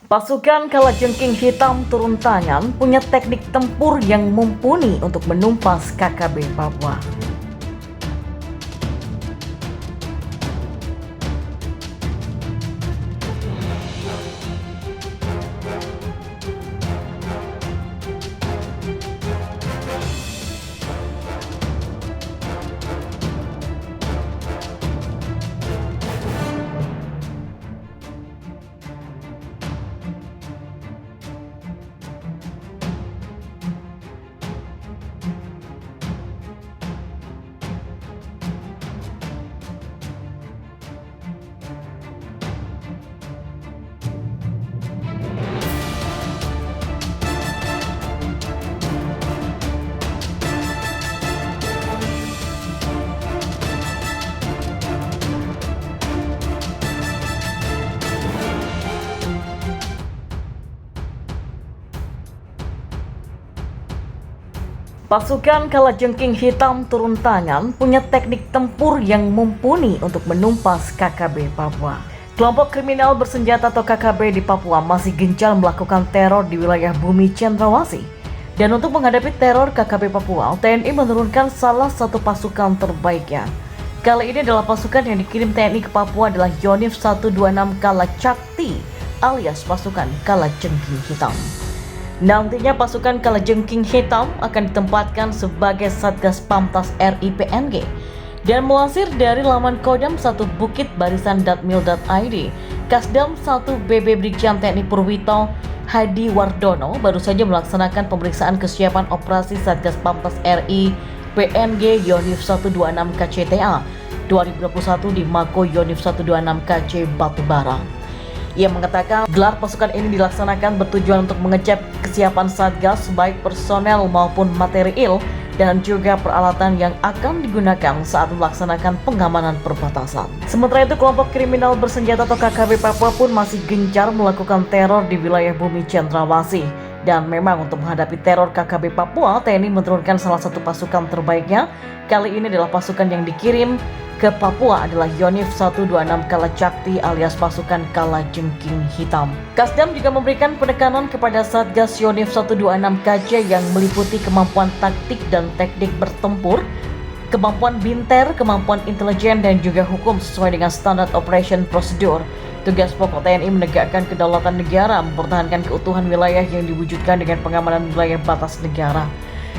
Pasukan Kalajengking Hitam turun tangan punya teknik tempur yang mumpuni untuk menumpas KKB Papua. Pasukan Kalajengking Hitam turun tangan punya teknik tempur yang mumpuni untuk menumpas KKB Papua. Kelompok kriminal bersenjata atau KKB di Papua masih gencar melakukan teror di wilayah bumi Cendrawasih. Dan untuk menghadapi teror KKB Papua, TNI menurunkan salah satu pasukan terbaiknya. Kali ini adalah pasukan yang dikirim TNI ke Papua adalah Yonif 126 Kalacakti alias pasukan Kalajengking Hitam. Nantinya pasukan Kalajengking Hitam akan ditempatkan sebagai Satgas Pamtas RI PNG. Dan melansir dari laman Kodam 1 Bukit Barisan.mil.id, Kasdam 1 BB Brigjen TNI Purwito Hadi Wardono baru saja melaksanakan pemeriksaan kesiapan operasi Satgas Pamtas RI PNG Yonif 126 KCTA 2021 di Mako Yonif 126 KC Batubara. Ia mengatakan gelar pasukan ini dilaksanakan bertujuan untuk mengecek kesiapan Satgas baik personel maupun material dan juga peralatan yang akan digunakan saat melaksanakan pengamanan perbatasan. Sementara itu kelompok kriminal bersenjata atau KKB Papua pun masih gencar melakukan teror di wilayah bumi Cendrawasih. Dan memang untuk menghadapi teror KKB Papua, TNI menurunkan salah satu pasukan terbaiknya. Kali ini adalah pasukan yang dikirim ke Papua adalah Yonif 126 Kalacakti alias pasukan Kalajengking Hitam. Kasdam juga memberikan penekanan kepada Satgas Yonif 126 KC yang meliputi kemampuan taktik dan teknik bertempur, kemampuan binter, kemampuan intelijen dan juga hukum sesuai dengan standar operation prosedur. Tugas pokok TNI menegakkan kedaulatan negara, mempertahankan keutuhan wilayah yang diwujudkan dengan pengamanan wilayah batas negara.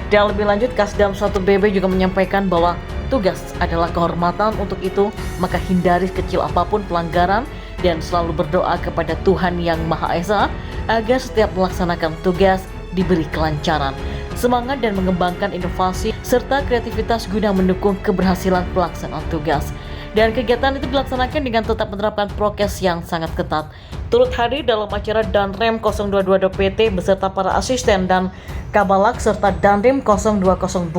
Dan lebih lanjut, Kasdam 1 BB juga menyampaikan bahwa tugas adalah kehormatan, untuk itu maka hindari kecil apapun pelanggaran dan selalu berdoa kepada Tuhan Yang Maha Esa agar setiap melaksanakan tugas diberi kelancaran, semangat dan mengembangkan inovasi serta kreativitas guna mendukung keberhasilan pelaksanaan tugas. Dan kegiatan itu dilaksanakan dengan tetap menerapkan prokes yang sangat ketat. Turut hadir dalam acara Danrem 022 PT beserta para asisten dan Kabalak serta Dandim 0208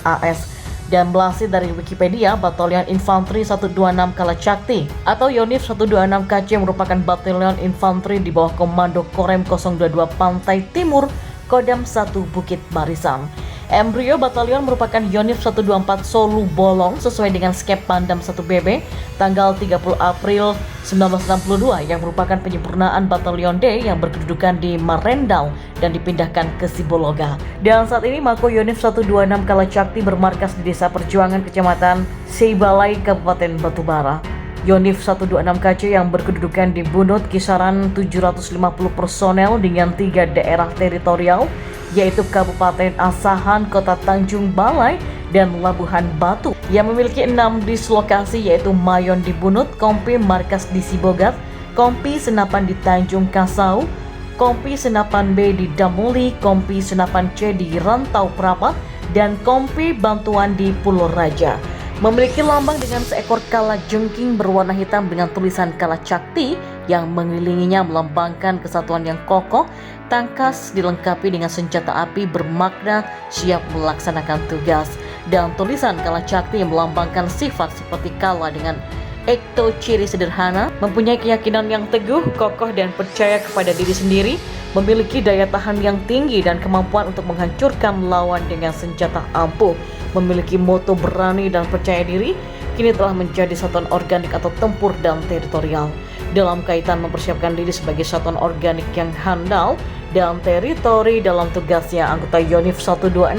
AS. Dan melansir dari Wikipedia, Batalion Infanteri 126 Kalacakti atau Yonif 126 KC merupakan batalion infanteri di bawah komando Korem 022 Pantai Timur, Kodam 1 Bukit Barisan. Embrio batalion merupakan Yonif 124 Solu Bolong sesuai dengan skep Pandam 1 BB tanggal 30 April 1962 yang merupakan penyempurnaan batalion D yang berkedudukan di Marendal dan dipindahkan ke Sibologa. Dan saat ini Mako Yonif 126 Kalacakti bermarkas di Desa Perjuangan Kecamatan Seibalai Kabupaten Batubara. Yonif 126 KC yang berkedudukan di Bunut kisaran 750 personel dengan 3 daerah teritorial yaitu Kabupaten Asahan, Kota Tanjung Balai, dan Labuhan Batu yang memiliki 6 dislokasi yaitu Mayon di Bunut, Kompi Markas di Sibogat, Kompi Senapan di Tanjung Kasau, Kompi Senapan B di Damuli, Kompi Senapan C di Rantau Prapat, dan Kompi Bantuan di Pulau Raja. Memiliki lambang dengan seekor kalajengking berwarna hitam dengan tulisan Kalacakti yang mengelilinginya melambangkan kesatuan yang kokoh. Tangkas dilengkapi dengan senjata api bermakna siap melaksanakan tugas, dan tulisan Kalacakti yang melambangkan sifat seperti kala dengan ekto ciri sederhana, mempunyai keyakinan yang teguh, kokoh dan percaya kepada diri sendiri, memiliki daya tahan yang tinggi dan kemampuan untuk menghancurkan lawan dengan senjata ampuh, memiliki moto berani dan percaya diri, kini telah menjadi satuan organik atau tempur dan teritorial. dalam kaitan mempersiapkan diri sebagai satuan organik yang handal dan teritori dalam tugasnya. Anggota Yonif 126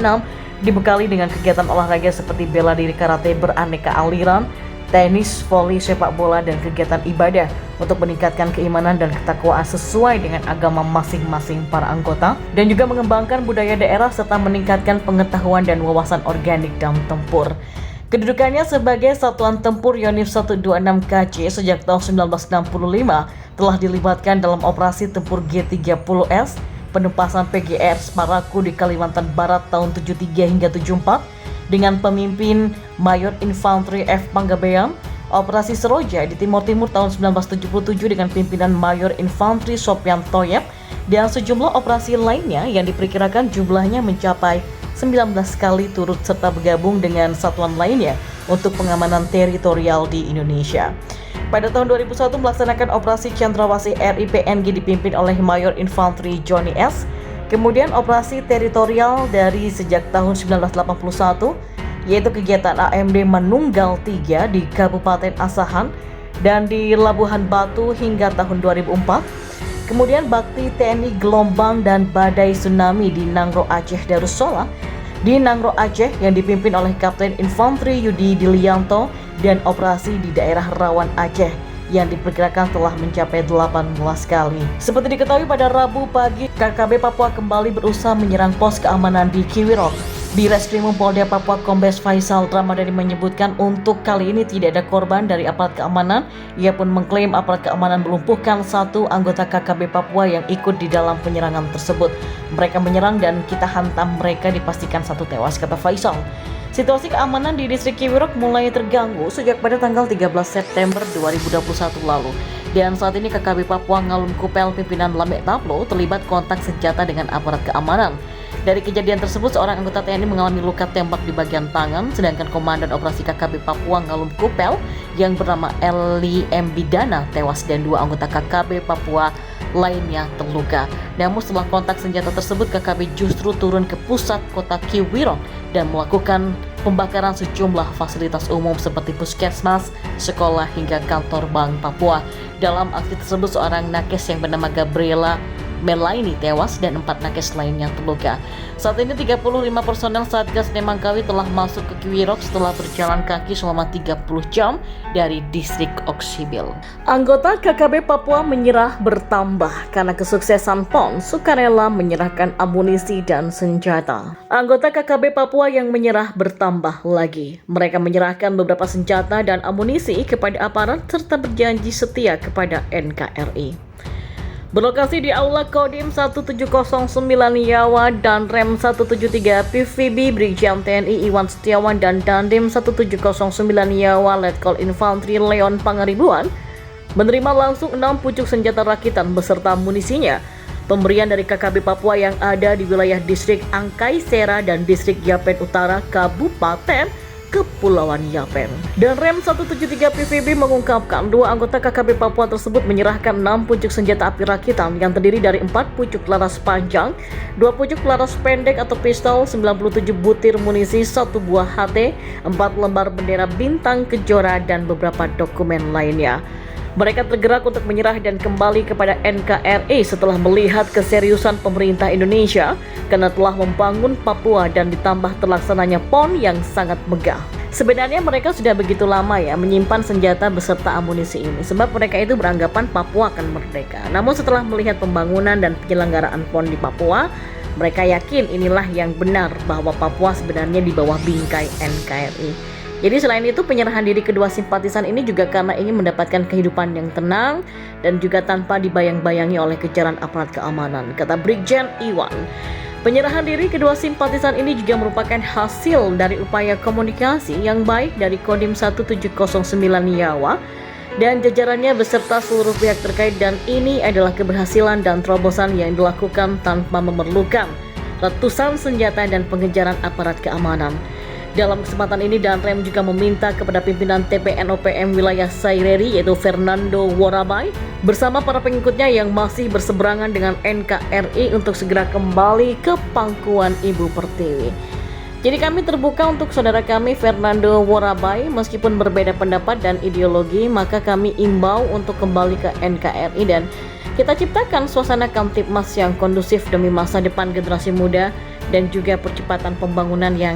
dibekali dengan kegiatan olahraga seperti bela diri, karate beraneka aliran, tenis, voli, sepak bola, dan kegiatan ibadah untuk meningkatkan keimanan dan ketakwaan sesuai dengan agama masing-masing para anggota, dan juga mengembangkan budaya daerah serta meningkatkan pengetahuan dan wawasan organik dalam tempur. Kedudukannya sebagai Satuan Tempur Yonif 126 KC sejak tahun 1965 telah dilibatkan dalam operasi tempur G30S, penumpasan PGR Separaku di Kalimantan Barat tahun 73 hingga 74 dengan pemimpin Mayor Infantri F. Panggabean, operasi Seroja di Timur Timur tahun 1977 dengan pimpinan Mayor Infantri Sopyan Toyep, dan sejumlah operasi lainnya yang diperkirakan jumlahnya mencapai 19 kali turut serta bergabung dengan satuan lainnya untuk pengamanan teritorial di Indonesia. Pada tahun 2001 melaksanakan operasi Cendrawasih RIPNG dipimpin oleh Mayor Infantri Johnny S. Kemudian operasi teritorial dari sejak tahun 1981, yaitu kegiatan AMD Manunggal 3 di Kabupaten Asahan dan di Labuhan Batu hingga tahun 2004. Kemudian bakti TNI Gelombang dan Badai Tsunami di Nangro Aceh Darussola di Nangro Aceh yang dipimpin oleh Kapten Infantri Yudi Dilianto, dan operasi di daerah rawan Aceh yang diperkirakan telah mencapai 18 kali. Seperti diketahui pada Rabu pagi, KKB Papua kembali berusaha menyerang pos keamanan di Kiwirok. Di Reskrimum Polda Papua, Kombes Faisal Ramadhani menyebutkan untuk kali ini tidak ada korban dari aparat keamanan. Ia pun mengklaim aparat keamanan melumpuhkan satu anggota KKB Papua yang ikut di dalam penyerangan tersebut. Mereka menyerang dan kita hantam mereka, dipastikan satu tewas, kata Faisal. Situasi keamanan di distrik Kiwirok mulai terganggu sejak pada tanggal 13 September 2021 lalu. Dan saat ini KKB Papua Ngalum Kupel pimpinan Lamek Taplo terlibat kontak senjata dengan aparat keamanan. Dari kejadian tersebut, seorang anggota TNI mengalami luka tembak di bagian tangan, sedangkan Komandan Operasi KKB Papua Ngalum Kupel yang bernama Eli M. Bidana tewas dan dua anggota KKB Papua lainnya terluka. Namun setelah kontak senjata tersebut, KKB justru turun ke pusat kota Kiwirok dan melakukan pembakaran sejumlah fasilitas umum seperti puskesmas, sekolah, hingga kantor Bank Papua. Dalam aksi tersebut, seorang nakes yang bernama Gabriela Melaini tewas dan 4 nakes lainnya terluka. Saat ini 35 personel Satgas Nemangkawi telah masuk ke Kiwirok setelah berjalan kaki selama 30 jam dari distrik Oksibil. Anggota KKB Papua menyerah bertambah karena kesuksesan PON sukarela menyerahkan amunisi dan senjata. Anggota KKB Papua yang menyerah bertambah lagi. Mereka menyerahkan beberapa senjata dan amunisi kepada aparat serta berjanji setia kepada NKRI. Berlokasi di Aula Kodim 1709 Yawa dan Rem 173 PVB, Brigjen TNI Iwan Setiawan dan Dandim 1709 Yawa Letkol Infantri Leon Pangaribuan menerima langsung 6 pucuk senjata rakitan beserta amunisinya. Pemberian dari KKB Papua yang ada di wilayah distrik Angkai Sera dan distrik Yapen Utara, Kabupaten Kepulauan Yapen. Dan Rem 173 PVB mengungkapkan dua anggota KKB Papua tersebut menyerahkan 6 pucuk senjata api rakitan yang terdiri dari 4 pucuk laras panjang, 2 pucuk laras pendek atau pistol, 97 butir munisi, 1 buah HT, 4 lembar bendera bintang kejora, dan beberapa dokumen lainnya. Mereka tergerak untuk menyerah dan kembali kepada NKRI setelah melihat keseriusan pemerintah Indonesia karena telah membangun Papua dan ditambah terlaksananya PON yang sangat megah. Sebenarnya mereka sudah begitu lama menyimpan senjata beserta amunisi ini sebab mereka itu beranggapan Papua akan merdeka. Namun setelah melihat pembangunan dan penyelenggaraan PON di Papua, mereka yakin inilah yang benar bahwa Papua sebenarnya di bawah bingkai NKRI. Jadi selain itu, penyerahan diri kedua simpatisan ini juga karena ingin mendapatkan kehidupan yang tenang dan juga tanpa dibayang-bayangi oleh kejaran aparat keamanan, kata Brigjen Iwan. Penyerahan diri kedua simpatisan ini juga merupakan hasil dari upaya komunikasi yang baik dari Kodim 1709 Yawa dan jajarannya beserta seluruh pihak terkait, dan ini adalah keberhasilan dan terobosan yang dilakukan tanpa memerlukan ratusan senjata dan pengejaran aparat keamanan. Dalam kesempatan ini, Danrem juga meminta kepada pimpinan TPNOPM wilayah Saireri yaitu Fernando Worabai bersama para pengikutnya yang masih berseberangan dengan NKRI untuk segera kembali ke pangkuan Ibu Pertiwi. Jadi kami terbuka untuk saudara kami Fernando Worabai, meskipun berbeda pendapat dan ideologi, maka kami imbau untuk kembali ke NKRI dan kita ciptakan suasana Kamtibmas yang kondusif demi masa depan generasi muda dan juga percepatan pembangunan yang